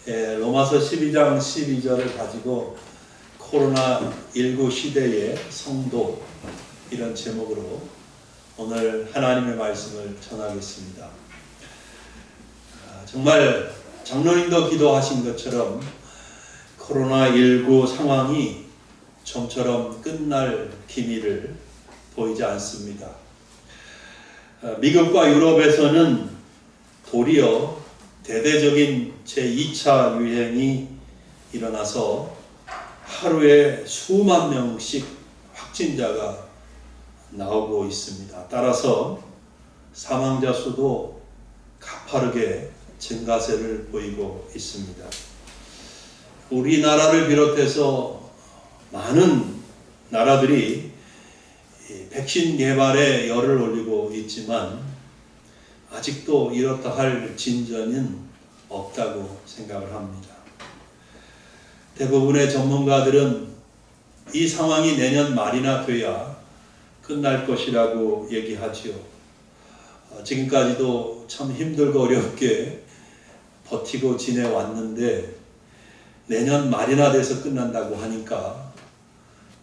로마서 12장 12절을 가지고 코로나19 시대의 성도, 이런 제목으로 오늘 하나님의 말씀을 전하겠습니다. 정말 장로님도 기도하신 것처럼 코로나19 상황이 좀처럼 끝날 기미를 보이지 않습니다. 미국과 유럽에서는 도리어 대대적인 제2차 유행이 일어나서 하루에 수만 명씩 확진자가 나오고 있습니다. 따라서 사망자 수도 가파르게 증가세를 보이고 있습니다. 우리나라를 비롯해서 많은 나라들이 백신 개발에 열을 올리고 있지만 아직도 이렇다 할 진전은 없다고 생각을 합니다. 대부분의 전문가들은 이 상황이 내년 말이나 돼야 끝날 것이라고 얘기하지요. 지금까지도 참 힘들고 어렵게 버티고 지내왔는데 내년 말이나 돼서 끝난다고 하니까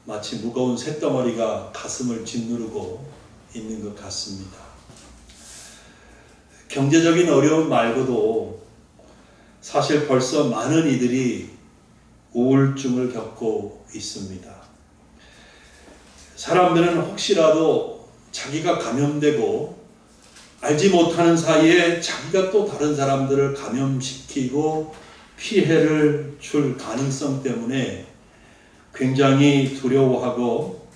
마치 무거운 쇳덩어리가 가슴을 짓누르고 있는 것 같습니다. 경제적인 어려움 말고도 사실 벌써 많은 이들이 우울증을 겪고 있습니다. 사람들은 혹시라도 자기가 감염되고 알지 못하는 사이에 자기가 또 다른 사람들을 감염시키고 피해를 줄 가능성 때문에 굉장히 두려워하고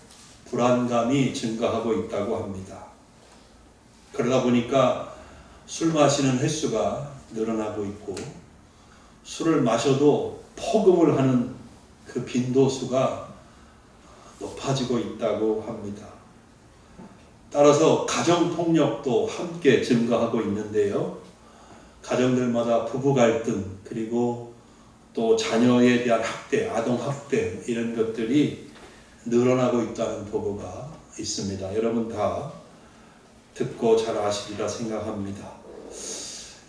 불안감이 증가하고 있다고 합니다. 그러다 보니까 술 마시는 횟수가 늘어나고 있고 술을 마셔도 포금을 하는 그 빈도수가 높아지고 있다고 합니다. 따라서 가정폭력도 함께 증가하고 있는데요. 가정들마다 부부 갈등, 그리고 또 자녀에 대한 학대, 아동학대, 이런 것들이 늘어나고 있다는 보고가 있습니다. 여러분 다 듣고 잘 아시리라 생각합니다.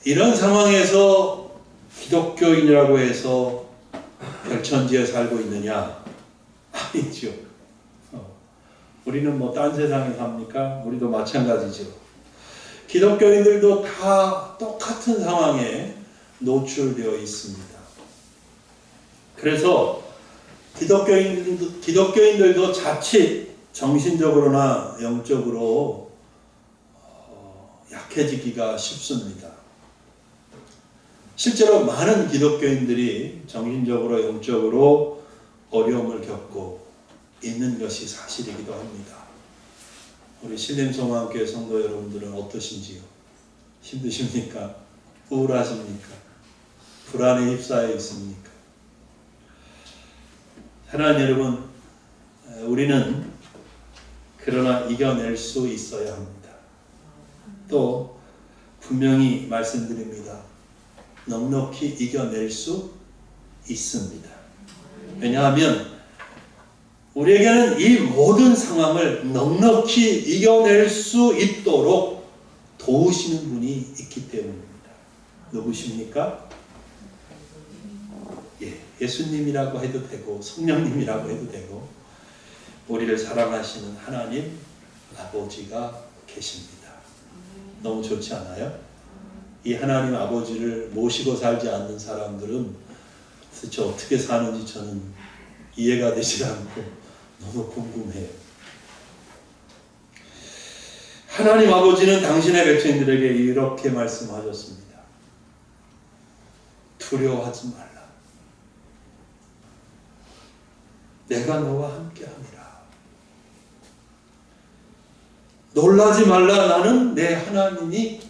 이런 상황에서 기독교인이라고 해서 별천지에 살고 있느냐? 아니죠. 우리는 뭐 딴 세상에 삽니까? 우리도 마찬가지죠. 기독교인들도 다 똑같은 상황에 노출되어 있습니다. 그래서 기독교인들도 자칫 정신적으로나 영적으로 약해지기가 쉽습니다. 실제로 많은 기독교인들이 정신적으로 영적으로 어려움을 겪고 있는 것이 사실이기도 합니다. 우리 신림소망교회 성도 여러분들은 어떠신지요? 힘드십니까? 우울하십니까? 불안에 휩싸여 있습니까? 사랑하는 여러분, 우리는 그러나 이겨낼 수 있어야 합니다. 또 분명히 말씀드립니다. 넉넉히 이겨낼 수 있습니다. 왜냐하면 우리에게는 이 모든 상황을 넉넉히 이겨낼 수 있도록 도우시는 분이 있기 때문입니다. 누구십니까? 예수님이라고 해도 되고 성령님이라고 해도 되고 우리를 사랑하시는 하나님 아버지가 계십니다. 너무 좋지 않아요? 이 하나님 아버지를 모시고 살지 않는 사람들은 도대체 어떻게 사는지 저는 이해가 되지 않고 너무 궁금해요. 하나님 아버지는 당신의 백성들에게 이렇게 말씀하셨습니다. 두려워하지 말라. 내가 너와 함께하니라. 놀라지 말라. 나는 내 하나님이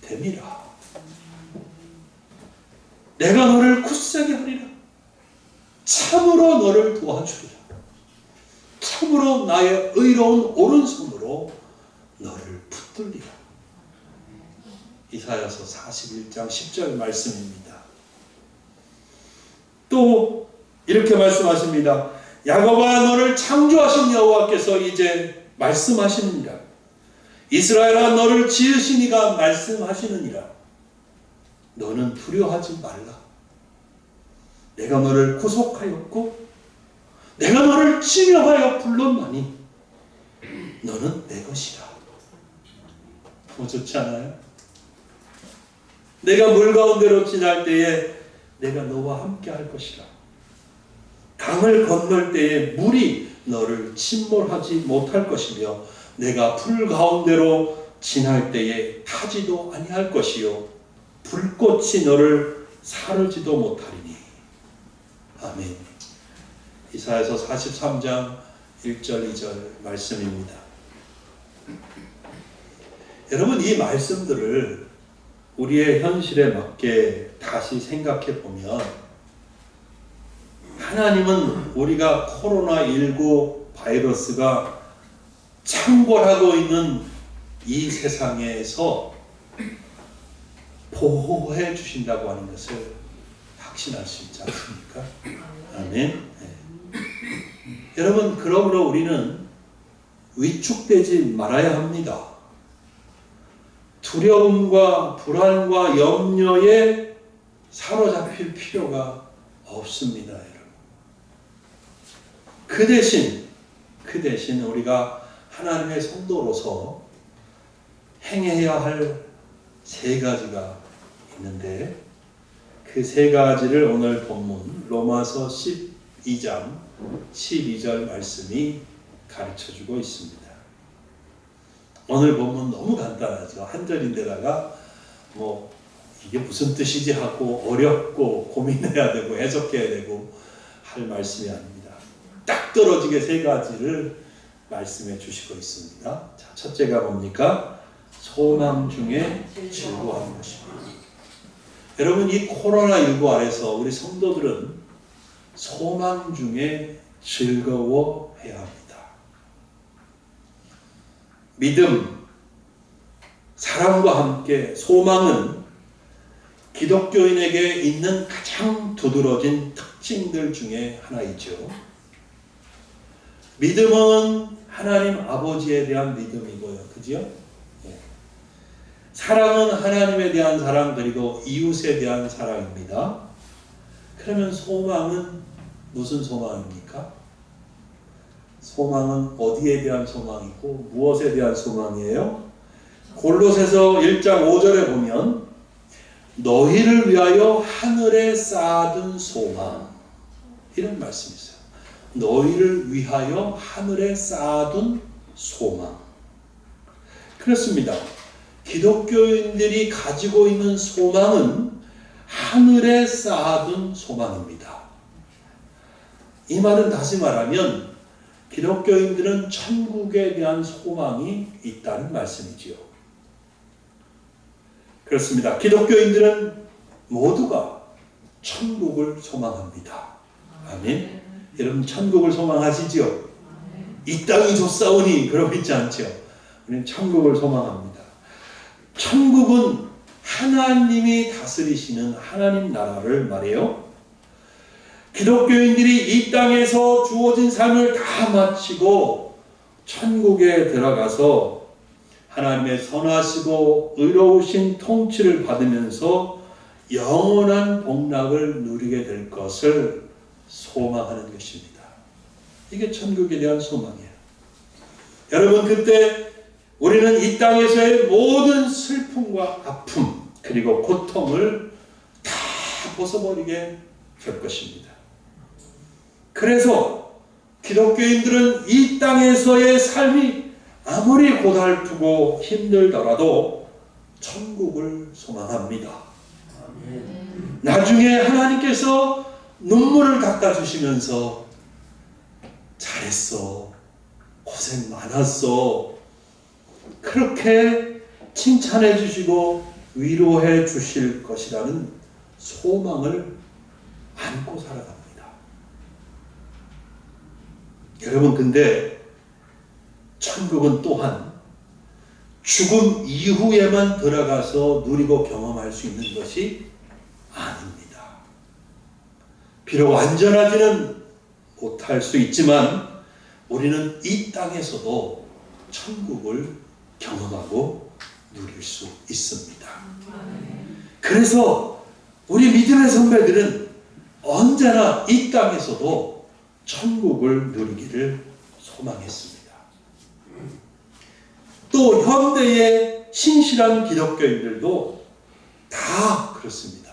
됨이라. 내가 너를 굳세게 하리라. 참으로 너를 도와주리라. 참으로 나의 의로운 오른손으로 너를 붙들리라. 이사야서 41장 10절 말씀입니다. 또 이렇게 말씀하십니다. 야곱아 너를 창조하신 여호와께서 이제 말씀하시느니라. 이스라엘아 너를 지으신 이가 말씀하시느니라. 너는 두려워하지 말라. 내가 너를 구속하였고 내가 너를 칭령하여 불렀나니 너는 내 것이라. 너무 좋지 않아요? 내가 물 가운데로 지날 때에 내가 너와 함께 할 것이라. 강을 건널 때에 물이 너를 침몰하지 못할 것이며 내가 불 가운데로 지날 때에 타지도 아니할 것이요 불꽃이 너를 사르지도 못하리니. 아멘. 이사야서 43장 1절 2절 말씀입니다. 여러분, 이 말씀들을 우리의 현실에 맞게 다시 생각해 보면 하나님은 우리가 코로나19 바이러스가 창궐하고 있는 이 세상에서 보호해 주신다고 하는 것을 확신할 수 있지 않습니까? 아멘. 네. 여러분, 그러므로 우리는 위축되지 말아야 합니다. 두려움과 불안과 염려에 사로잡힐 필요가 없습니다, 여러분. 그 대신 우리가 하나님의 성도로서 행해야 할 세 가지가 있는데 그 세 가지를 오늘 본문 로마서 12장 12절 말씀이 가르쳐주고 있습니다. 오늘 본문 너무 간단하죠. 한 절인데다가 뭐 이게 무슨 뜻이지 하고 어렵고 고민해야 되고 해석해야 되고 할 말씀이 아닙니다. 딱 떨어지게 세 가지를 말씀해 주시고 있습니다. 자, 첫째가 뭡니까? 소망 중에 즐거워하는 것입니다. 여러분, 이 코로나19 아래서 우리 성도들은 소망 중에 즐거워해야 합니다. 믿음, 사랑과 함께 소망은 기독교인에게 있는 가장 두드러진 특징들 중에 하나이죠. 믿음은 하나님 아버지에 대한 믿음이고요. 그죠? 사랑은 하나님에 대한 사랑 그리고 이웃에 대한 사랑입니다. 그러면 소망은 무슨 소망입니까? 소망은 어디에 대한 소망이고 무엇에 대한 소망이에요? 골로새서 1장 5절에 보면 너희를 위하여 하늘에 쌓아둔 소망, 이런 말씀이 있어요. 너희를 위하여 하늘에 쌓아둔 소망. 그렇습니다. 기독교인들이 가지고 있는 소망은 하늘에 쌓아둔 소망입니다. 이 말은 다시 말하면 기독교인들은 천국에 대한 소망이 있다는 말씀이지요. 그렇습니다. 기독교인들은 모두가 천국을 소망합니다. 아멘. 여러분, 천국을 소망하시지요? 이 땅이 좋사오니 그러고 있지 않죠? 우리는 천국을 소망합니다. 천국은 하나님이 다스리시는 하나님 나라를 말해요. 기독교인들이 이 땅에서 주어진 삶을 다 마치고 천국에 들어가서 하나님의 선하시고 의로우신 통치를 받으면서 영원한 복락을 누리게 될 것을 소망하는 것입니다. 이게 천국에 대한 소망이에요. 여러분, 그때 우리는 이 땅에서의 모든 슬픔과 아픔 그리고 고통을 다 벗어버리게 될 것입니다. 그래서 기독교인들은 이 땅에서의 삶이 아무리 고달프고 힘들더라도 천국을 소망합니다. 나중에 하나님께서 눈물을 닦아주시면서 잘했어, 고생 많았어, 그렇게 칭찬해 주시고 위로해 주실 것이라는 소망을 안고 살아갑니다. 여러분, 근데 천국은 또한 죽음 이후에만 들어가서 누리고 경험할 수 있는 것이 아닙니다. 비록 완전하지는 못할 수 있지만 우리는 이 땅에서도 천국을 경험하고 누릴 수 있습니다. 그래서 우리 믿음의 선배들은 언제나 이 땅에서도 천국을 누리기를 소망했습니다. 또 현대의 신실한 기독교인들도 다 그렇습니다.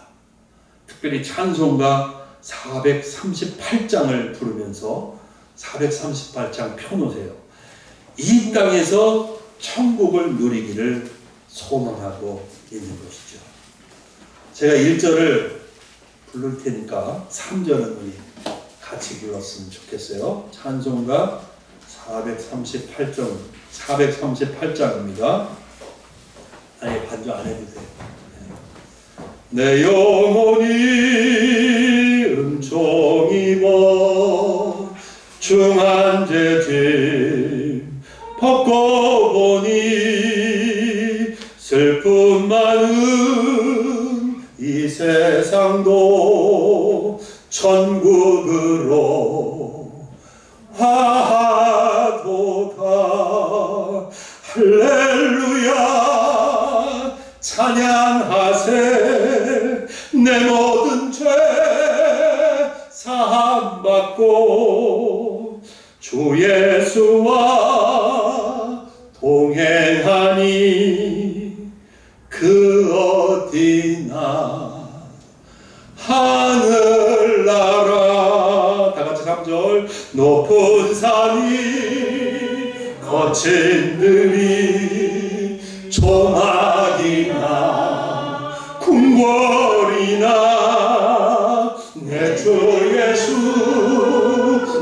특별히 찬송가 438장을 부르면서 438장 펴놓으세요. 이 땅에서 천국을 누리기를 소망하고 있는 것이죠. 제가 1절을 부를 테니까 3절은 우리 같이 불렀으면 좋겠어요. 찬송가 438장입니다. 아니, 반주 안 해도 돼요. 내 영혼이 은총 입어 중한 죄짐 벗고보니 슬픔 많은 이 세상도 천국으로 화도다. 할렐루야 찬양하세. 내 모든 죄 사함받고 주 예수와 동행하니 그 어디나 하늘나라. 다같이 3절. 높은 산이 거친 들이 조막이나 궁궐이나 내 주 예수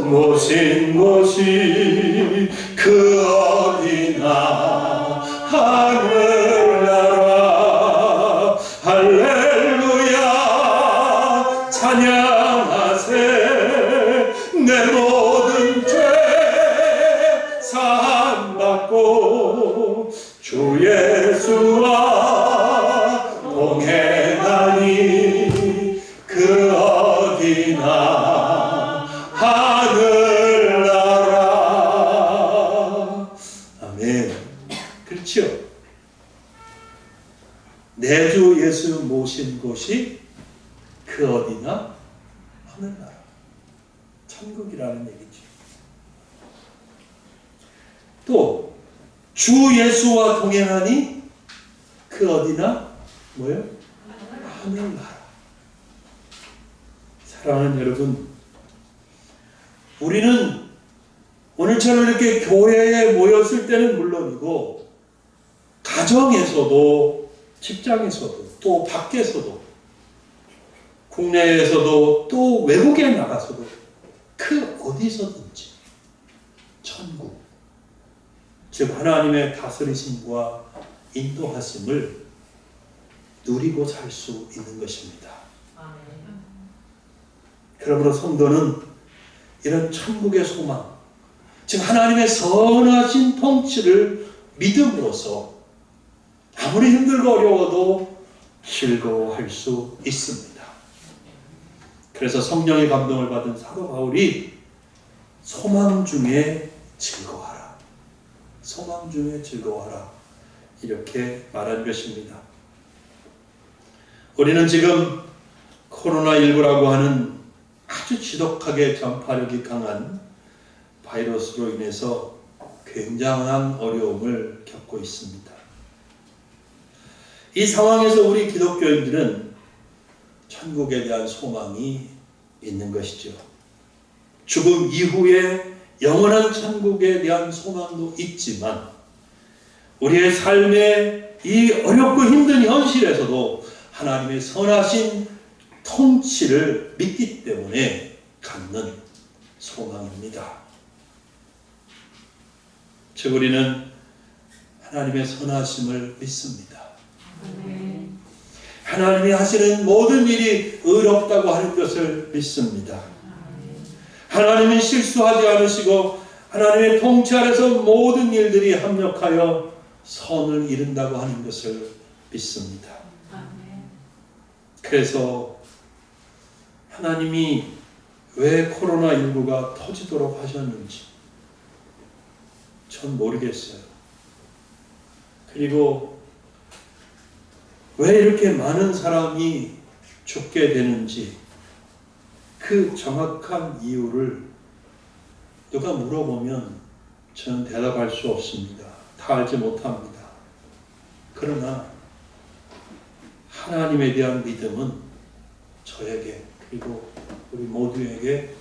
모신 곳이 그 어디나 하늘나라. 할렐루야 찬양하세. 내 모든 죄 사함받고 주 예수와 동행하니 그 어디나 하늘나라. 아멘. 그렇죠? 내 주 예수 모신 곳이 그 어디나 하늘나라. 천국이라는 얘기죠. 또 주 예수와 동행하니 그 어디나 뭐예요? 하늘나라. 사랑하는 여러분, 우리는 오늘처럼 이렇게 교회에 모였을 때는 물론이고 가정에서도 직장에서도 또 밖에서도 국내에서도 또 외국에 나가서도 그 어디서든지 천국, 즉 하나님의 다스리심과 인도하심을 누리고 살 수 있는 것입니다. 그러므로 성도는 이런 천국의 소망, 즉 하나님의 선하신 통치를 믿음으로써 아무리 힘들고 어려워도 즐거워할 수 있습니다. 그래서 성령의 감동을 받은 사도 바울이 소망 중에 즐거워하라. 소망 중에 즐거워하라. 이렇게 말한 것입니다. 우리는 지금 코로나19라고 하는 아주 지독하게 전파력이 강한 바이러스로 인해서 굉장한 어려움을 겪고 있습니다. 이 상황에서 우리 기독교인들은 천국에 대한 소망이 있는 것이죠. 죽음 이후에 영원한 천국에 대한 소망도 있지만 우리의 삶의 이 어렵고 힘든 현실에서도 하나님의 선하신 통치를 믿기 때문에 갖는 소망입니다. 즉 우리는 하나님의 선하심을 믿습니다. 하나님이 하시는 모든 일이 의롭다고 하는 것을 믿습니다. 하나님은 실수하지 않으시고 하나님의 통치 아래서 모든 일들이 합력하여 선을 이룬다고 하는 것을 믿습니다. 그래서 하나님이 왜 코로나19가 터지도록 하셨는지 전 모르겠어요. 그리고 왜 이렇게 많은 사람이 죽게 되는지 그 정확한 이유를 누가 물어보면 저는 대답할 수 없습니다. 다 알지 못합니다. 그러나 하나님에 대한 믿음은 저에게 그리고 우리 모두에게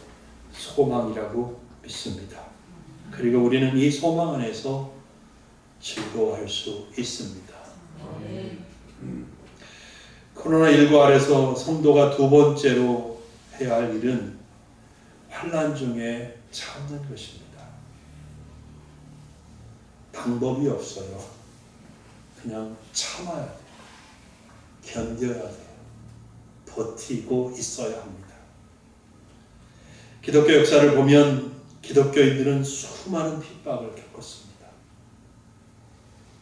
소망이라고 믿습니다. 그리고 우리는 이 소망 안에서 즐거워할 수 있습니다. 코로나19 아래서 성도가 두 번째로 해야 할 일은 환난 중에 참는 것입니다. 방법이 없어요. 그냥 참아야 돼요. 견뎌야 돼요. 버티고 있어야 합니다. 기독교 역사를 보면 기독교인들은 수많은 핍박을 겪었습니다.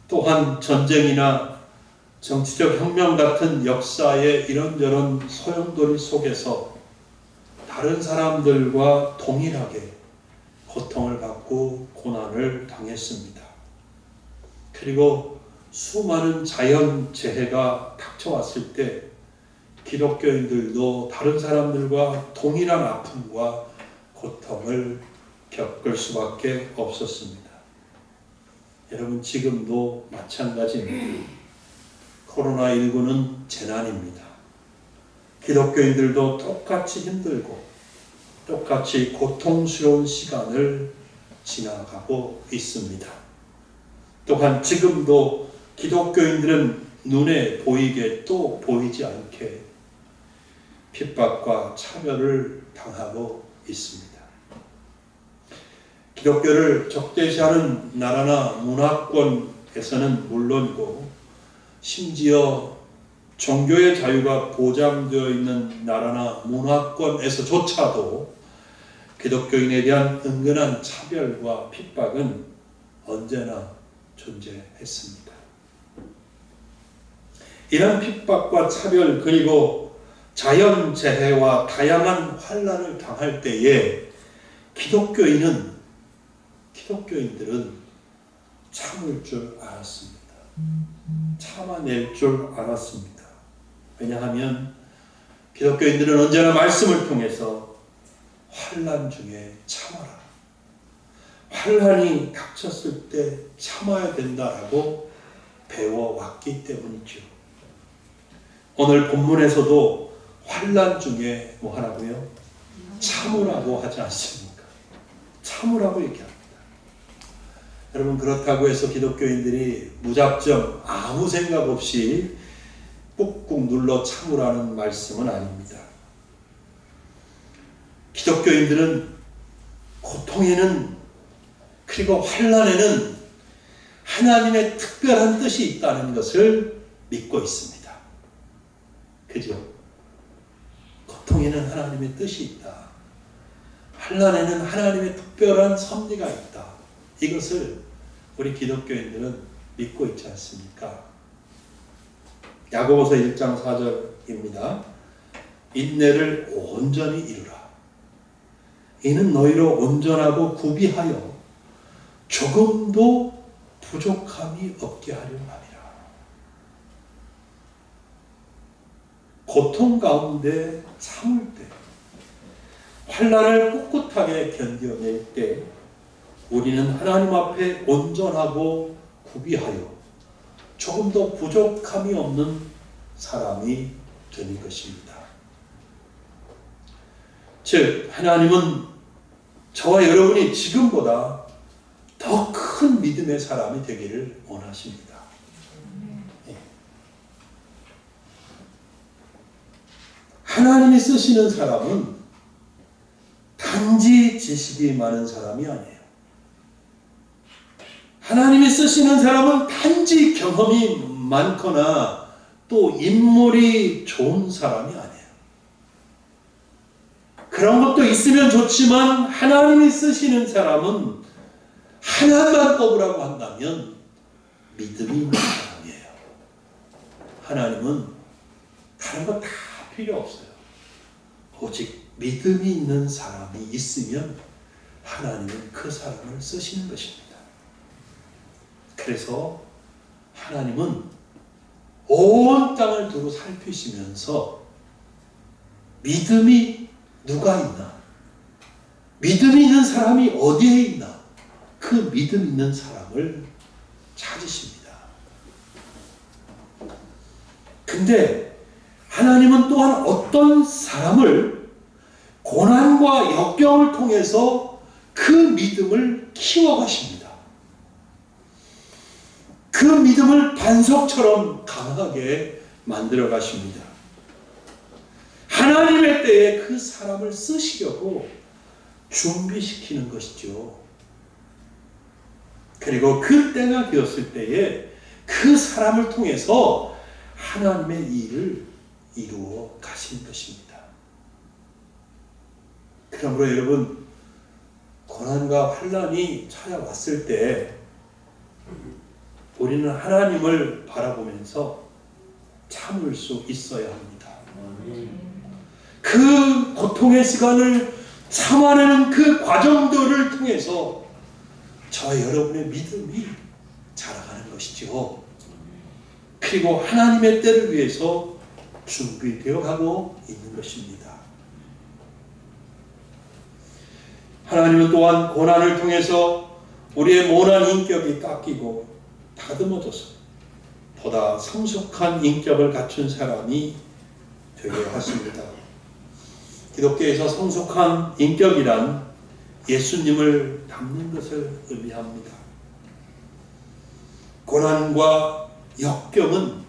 또한 전쟁이나 정치적 혁명 같은 역사의 이런저런 소용돌이 속에서 다른 사람들과 동일하게 고통을 받고 고난을 당했습니다. 그리고 수많은 자연재해가 닥쳐왔을 때 기독교인들도 다른 사람들과 동일한 아픔과 고통을 겪을 수밖에 없었습니다. 여러분, 지금도 마찬가지입니다. 코로나19는 재난입니다. 기독교인들도 똑같이 힘들고 똑같이 고통스러운 시간을 지나가고 있습니다. 또한 지금도 기독교인들은 눈에 보이게 또 보이지 않게 핍박과 차별을 당하고 있습니다. 기독교를 적대시하는 나라나 문화권에서는 물론이고 심지어 종교의 자유가 보장되어 있는 나라나 문화권에서조차도 기독교인에 대한 은근한 차별과 핍박은 언제나 존재했습니다. 이런 핍박과 차별 그리고 자연재해와 다양한 환난을 당할 때에 기독교인들은 참을 줄 알았습니다. 참아낼 줄 알았습니다. 왜냐하면 기독교인들은 언제나 말씀을 통해서 환난 중에 참아라, 환난이 닥쳤을 때 참아야 된다라고 배워왔기 때문이죠. 오늘 본문에서도 환난 중에 뭐 하라고요? 참으라고 하지 않습니까? 참으라고 얘기합니다. 여러분, 그렇다고 해서 기독교인들이 무작정 아무 생각 없이 꾹꾹 눌러 참으라는 말씀은 아닙니다. 기독교인들은 고통에는 그리고 환난에는 하나님의 특별한 뜻이 있다는 것을 믿고 있습니다. 그죠? 고통에는 하나님의 뜻이 있다. 환난에는 하나님의 특별한 섭리가 있다. 이것을 우리 기독교인들은 믿고 있지 않습니까? 야고보서 1장 4절입니다. 인내를 온전히 이루라. 이는 너희로 온전하고 구비하여 조금도 부족함이 없게 하려 함이라. 고통 가운데 참을 때, 환난을 꿋꿋하게 견뎌낼 때 우리는 하나님 앞에 온전하고 구비하여 조금도 부족함이 없는 사람이 되는 것입니다. 즉, 하나님은 저와 여러분이 지금보다 더 큰 믿음의 사람이 되기를 원하십니다. 하나님이 쓰시는 사람은 단지 지식이 많은 사람이 아니에요. 하나님이 쓰시는 사람은 단지 경험이 많거나 또 인물이 좋은 사람이 아니에요. 그런 것도 있으면 좋지만 하나님이 쓰시는 사람은 하나만 꼽으라고 한다면 믿음이 있는 사람이에요. 하나님은 다른 거 다 필요 없어요. 오직 믿음이 있는 사람이 있으면 하나님은 그 사람을 쓰시는 것입니다. 그래서 하나님은 온 땅을 두루 살피시면서 믿음이 누가 있나? 믿음이 있는 사람이 어디에 있나? 그 믿음 있는 사람을 찾으십니다. 근데 하나님은 또한 어떤 사람을 고난과 역경을 통해서 그 믿음을 키워가십니다. 그 믿음을 반석처럼 강하게 만들어 가십니다. 하나님의 때에 그 사람을 쓰시려고 준비시키는 것이죠. 그리고 그 때가 되었을 때에 그 사람을 통해서 하나님의 일을 이루어 가시는 것입니다. 그러므로 여러분, 고난과 환난이 찾아왔을 때 우리는 하나님을 바라보면서 참을 수 있어야 합니다. 그 고통의 시간을 참아내는 그 과정들을 통해서 저 여러분의 믿음이 자라가는 것이죠. 그리고 하나님의 때를 위해서 준비되어 가고 있는 것입니다. 하나님은 또한 고난을 통해서 우리의 모난 인격이 깎이고 다듬어져서 보다 성숙한 인격을 갖춘 사람이 되게 하십니다. 기독교에서 성숙한 인격이란 예수님을 닮는 것을 의미합니다. 고난과 역경은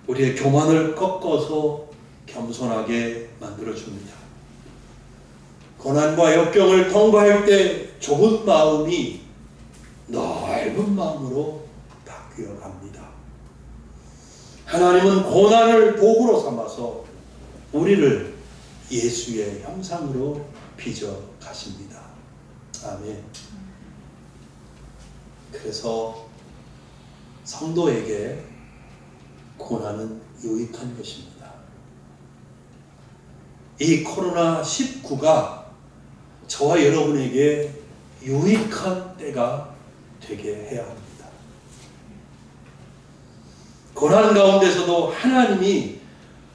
우리의 교만을 꺾어서 겸손하게 만들어줍니다. 고난과 역경을 통과할 때 좁은 마음이 넓은 마음으로 바뀌어 갑니다. 하나님은 고난을 도구로 삼아서 우리를 예수의 형상으로 빚어 가십니다. 아멘. 그래서 성도에게 고난은 유익한 것입니다. 이 코로나19가 저와 여러분에게 유익한 때가 되게 해야 합니다. 고난 가운데서도 하나님이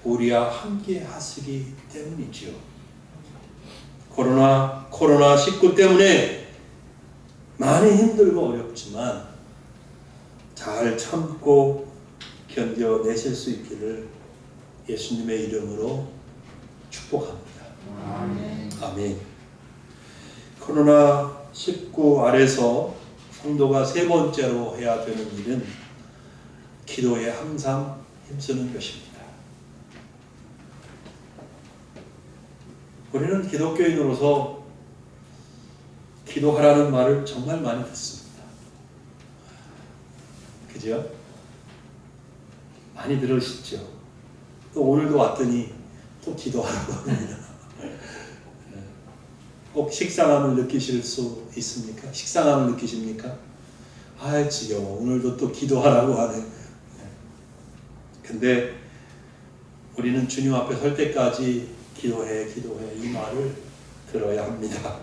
우리와 함께 하시기 때문이지요. 코로나19 때문에 많이 힘들고 어렵지만 잘 참고 견뎌내실 수 있기를 예수님의 이름으로 축복합니다. 아멘. 코로나19 아래서 성도가 세 번째로 해야 되는 일은 기도에 항상 힘쓰는 것입니다. 우리는 기독교인으로서 기도하라는 말을 정말 많이 듣습니다. 그죠? 많이 들으시죠? 또 오늘도 왔더니 또 기도하라고 합니다. 꼭 식상함을 느끼실 수 있습니까? 식상함을 느끼십니까? 아, 지겨워. 오늘도 또 기도하라고 하네. 근데 우리는 주님 앞에 설 때까지 기도해 이 말을 들어야 합니다.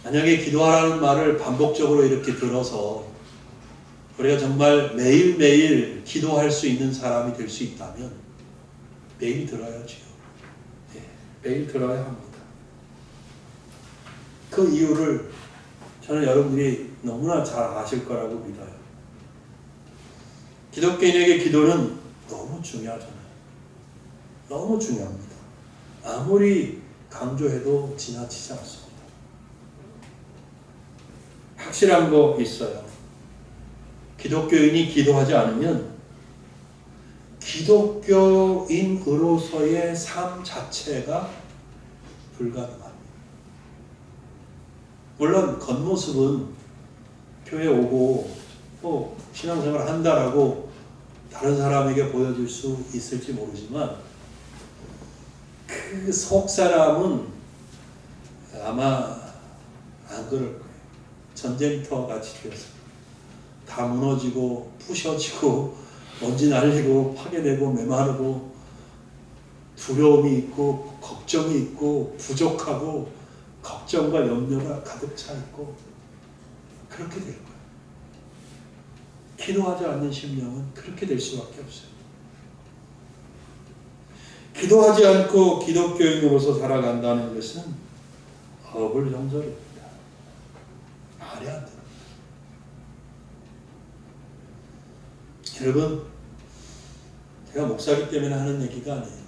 만약에 기도하라는 말을 반복적으로 이렇게 들어서 우리가 정말 매일매일 기도할 수 있는 사람이 될 수 있다면 매일 들어야지요. 매일 들어야 합니다. 그 이유를 저는 여러분들이 너무나 잘 아실 거라고 믿어요. 기독교인에게 기도는 너무 중요하잖아요. 너무 중요합니다. 아무리 강조해도 지나치지 않습니다. 확실한 거 있어요. 기독교인이 기도하지 않으면 기독교인으로서의 삶 자체가 불가능합니다. 물론 겉모습은 교회 오고 또 신앙생활 한다라고 다른 사람에게 보여줄 수 있을지 모르지만 그 속사람은 아마 안 그럴 거예요. 전쟁터 같이 되어서 다 무너지고 부셔지고 먼지 날리고 파괴되고 메마르고 두려움이 있고 걱정이 있고 부족하고 걱정과 염려가 가득 차 있고 그렇게 될 거예요. 기도하지 않는 심령은 그렇게 될 수밖에 없어요. 기도하지 않고 기독교인으로서 살아간다는 것은 어불성설입니다. 말이 안 됩니다. 여러분, 제가 목사기 때문에 하는 얘기가 아니에요.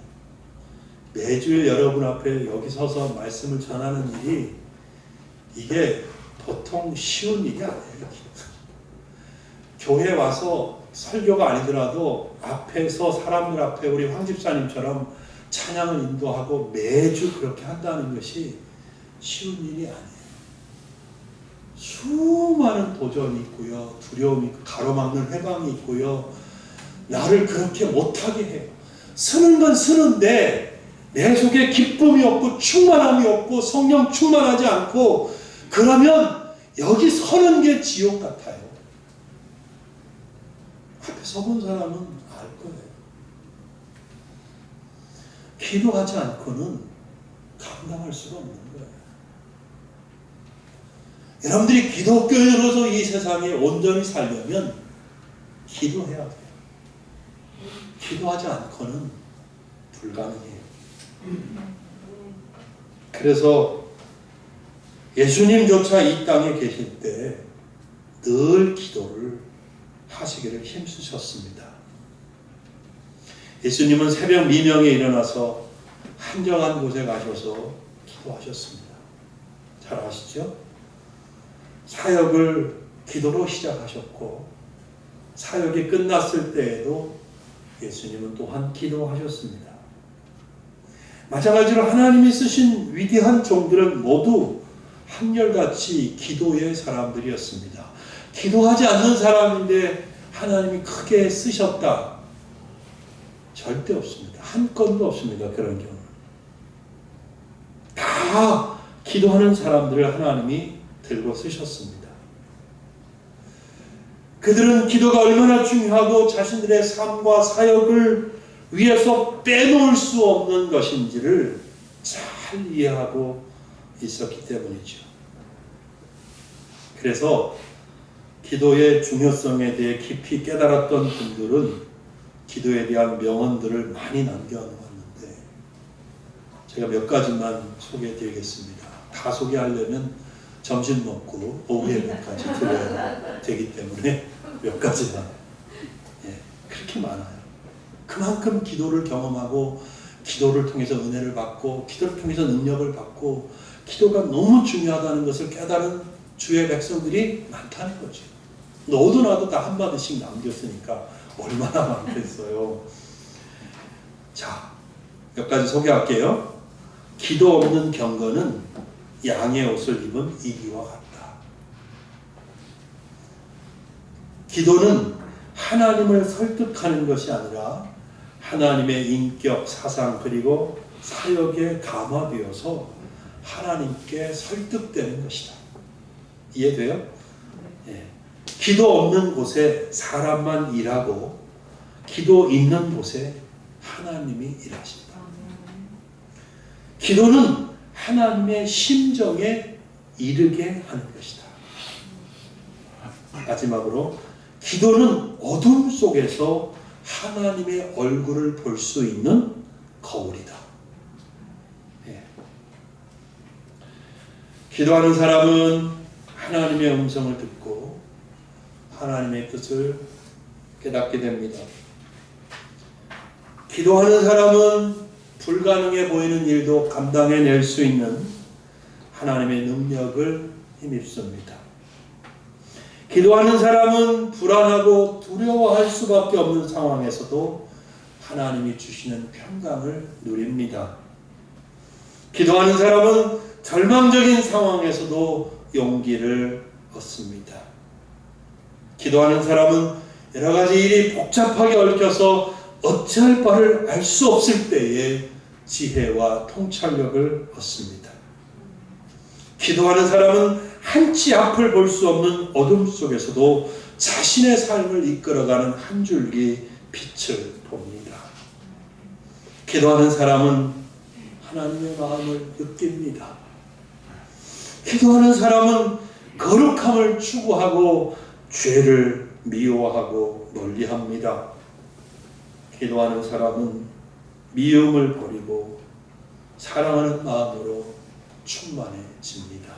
매주일 여러분 앞에 여기 서서 말씀을 전하는 일이 이게 보통 쉬운 일이 아니에요. 교회 와서 설교가 아니더라도 앞에서 사람들 앞에 우리 황 집사님처럼 찬양을 인도하고 매주 그렇게 한다는 것이 쉬운 일이 아니에요. 수많은 도전이 있고요, 두려움이 있고, 가로막는 회방이 있고요, 나를 그렇게 못하게 해요. 쓰는 건 쓰는데 내 속에 기쁨이 없고 충만함이 없고 성령 충만하지 않고, 그러면 여기 서는 게 지옥 같아요. 앞에 서본 사람은 알 거예요. 기도하지 않고는 감당할 수가 없는 거예요. 여러분들이 기독교인으로서 이 세상에 온전히 살려면 기도해야 돼요. 기도하지 않고는 불가능해요. 그래서 예수님조차 이 땅에 계실 때 늘 기도를 하시기를 힘쓰셨습니다. 예수님은 새벽 미명에 일어나서 한정한 곳에 가셔서 기도하셨습니다. 잘 아시죠? 사역을 기도로 시작하셨고, 사역이 끝났을 때에도 예수님은 또한 기도하셨습니다. 마찬가지로 하나님이 쓰신 위대한 종들은 모두 한결같이 기도의 사람들이었습니다. 기도하지 않는 사람인데 하나님이 크게 쓰셨다? 절대 없습니다. 한 건도 없습니다. 그런 경우. 다 기도하는 사람들을 하나님이 들고 쓰셨습니다. 그들은 기도가 얼마나 중요하고 자신들의 삶과 사역을 위해서 빼놓을 수 없는 것인지를 잘 이해하고 있었기 때문이죠. 그래서 기도의 중요성에 대해 깊이 깨달았던 분들은 기도에 대한 명언들을 많이 남겨놓았는데, 제가 몇 가지만 소개해 드리겠습니다. 다 소개하려면 점심 먹고 오후에 몇 가지 들어야 되기 때문에 몇 가지만. 그렇게 많아요. 그만큼 기도를 경험하고, 기도를 통해서 은혜를 받고, 기도를 통해서 능력을 받고, 기도가 너무 중요하다는 것을 깨달은 주의 백성들이 많다는 거죠. 너도 나도 다 한마디씩 남겼으니까 얼마나 많겠어요. 자, 몇 가지 소개할게요. 기도 없는 경건은 양의 옷을 입은 이기와 같다. 기도는 하나님을 설득하는 것이 아니라 하나님의 인격, 사상, 그리고 사역에 감화되어서 하나님께 설득되는 것이다. 이해돼요? 예. 기도 없는 곳에 사람만 일하고, 기도 있는 곳에 하나님이 일하신다. 기도는 하나님의 심정에 이르게 하는 것이다. 마지막으로, 기도는 어둠 속에서 하나님의 얼굴을 볼 수 있는 거울이다. 예. 기도하는 사람은 하나님의 음성을 듣고 하나님의 뜻을 깨닫게 됩니다. 기도하는 사람은 불가능해 보이는 일도 감당해낼 수 있는 하나님의 능력을 힘입습니다. 기도하는 사람은 불안하고 두려워할 수밖에 없는 상황에서도 하나님이 주시는 평강을 누립니다. 기도하는 사람은 절망적인 상황에서도 용기를 얻습니다. 기도하는 사람은 여러 가지 일이 복잡하게 얽혀서 어찌할 바를 알 수 없을 때에 지혜와 통찰력을 얻습니다. 기도하는 사람은 한치 앞을 볼 수 없는 어둠 속에서도 자신의 삶을 이끌어가는 한 줄기 빛을 봅니다. 기도하는 사람은 하나님의 마음을 느낍니다. 기도하는 사람은 거룩함을 추구하고 죄를 미워하고 멀리합니다. 기도하는 사람은 미움을 버리고 사랑하는 마음으로 충만해집니다.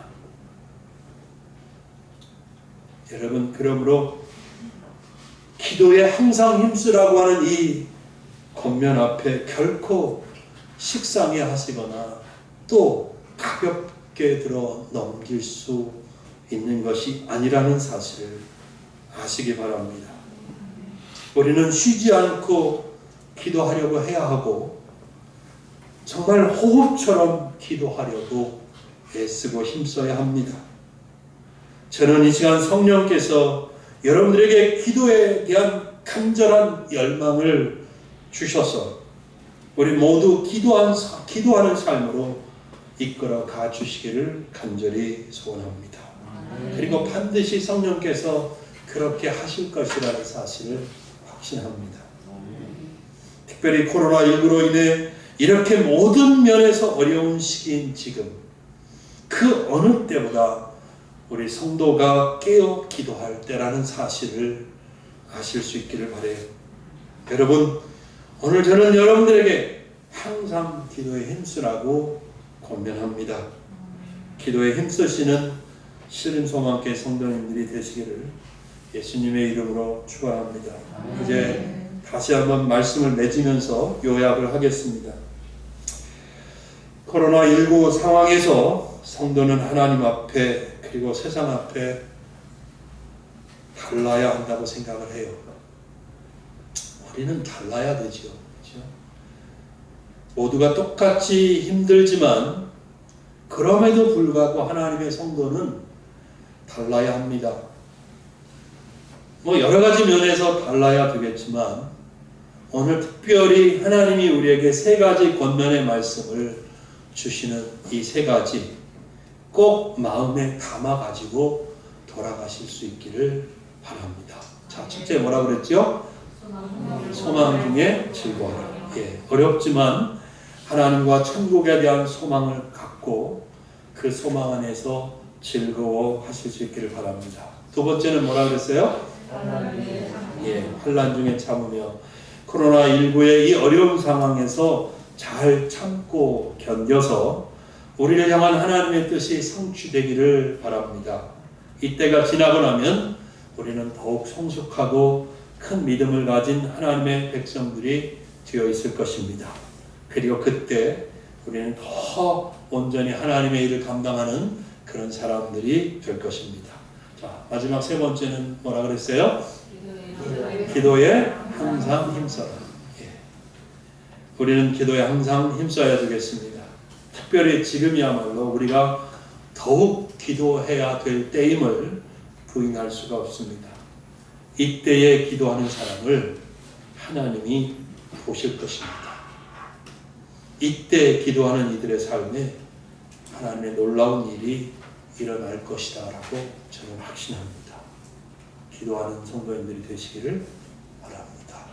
여러분, 그러므로 기도에 항상 힘쓰라고 하는 이 권면 앞에 결코 식상해 하시거나 또 가볍게 들어 넘길 수 있는 것이 아니라는 사실을 아시기 바랍니다. 우리는 쉬지 않고 기도하려고 해야 하고 정말 호흡처럼 기도하려고 애쓰고 힘써야 합니다. 저는 이 시간 성령께서 여러분들에게 기도에 대한 간절한 열망을 주셔서 우리 모두 기도하는 삶으로 이끌어 가 주시기를 간절히 소원합니다. 그리고 반드시 성령께서 그렇게 하실 것이라는 사실을 확신합니다. 특별히 코로나19로 인해 이렇게 모든 면에서 어려운 시기인 지금 그 어느 때보다 우리 성도가 깨어 기도할 때라는 사실을 아실 수 있기를 바라요. 여러분, 오늘 저는 여러분들에게 항상 기도에 힘쓰라고 권면합니다. 기도에 힘쓰시는 신림소망교회 성도님들이 되시기를 예수님의 이름으로 축원합니다. 이제 다시 한번 말씀을 맺으면서 요약을 하겠습니다. 코로나19 상황에서 성도는 하나님 앞에 그리고 세상 앞에 달라야 한다고 생각을 해요. 우리는 달라야 되죠. 그렇죠? 모두가 똑같이 힘들지만 그럼에도 불구하고 하나님의 성도는 달라야 합니다. 여러 가지 면에서 달라야 되겠지만 오늘 특별히 하나님이 우리에게 세 가지 권면의 말씀을 주시는 이 세 가지 꼭 마음에 담아가지고 돌아가실 수 있기를 바랍니다. 자, 첫째 뭐라고 그랬죠? 소망 중에 즐거워라. 어렵지만 하나님과 천국에 대한 소망을 갖고 그 소망 안에서 즐거워하실 수 있기를 바랍니다. 두 번째는 뭐라고 그랬어요? 환난 중에 참으며 코로나19의 이 어려운 상황에서 잘 참고 견뎌서 우리를 향한 하나님의 뜻이 성취되기를 바랍니다. 이때가 지나고 나면 우리는 더욱 성숙하고 큰 믿음을 가진 하나님의 백성들이 되어 있을 것입니다. 그리고 그때 우리는 더 온전히 하나님의 일을 감당하는 그런 사람들이 될 것입니다. 자, 마지막 세 번째는 뭐라 그랬어요? 기도에 항상 힘써라. 우리는 기도에 항상 힘써야 되겠습니다. 특별히 지금이야말로 우리가 더욱 기도해야 될 때임을 부인할 수가 없습니다. 이때에 기도하는 사람을 하나님이 보실 것입니다. 이때 기도하는 이들의 삶에 하나님의 놀라운 일이 일어날 것이다 라고 저는 확신합니다. 기도하는 성도님들이 되시기를 바랍니다.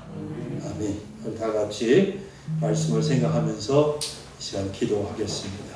아멘. 우리 다 같이 말씀을 생각하면서 이 시간 기도하겠습니다.